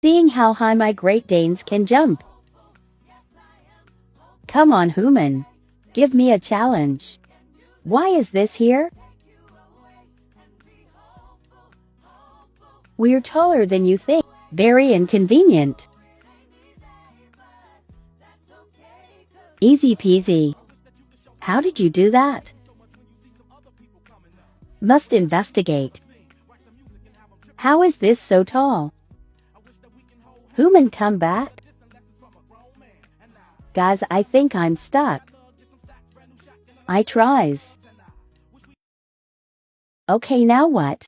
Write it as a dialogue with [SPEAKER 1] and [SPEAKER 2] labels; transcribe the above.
[SPEAKER 1] seeing how high my Great Danes can jump. Come on, human. Give me a challenge. Why is this here? We're taller than you think. Very inconvenient. Easy peasy. How did you do that? Must investigate. How is this so tall? Human, come back. Guys, I think I'm stuck. I tries. Okay, now what?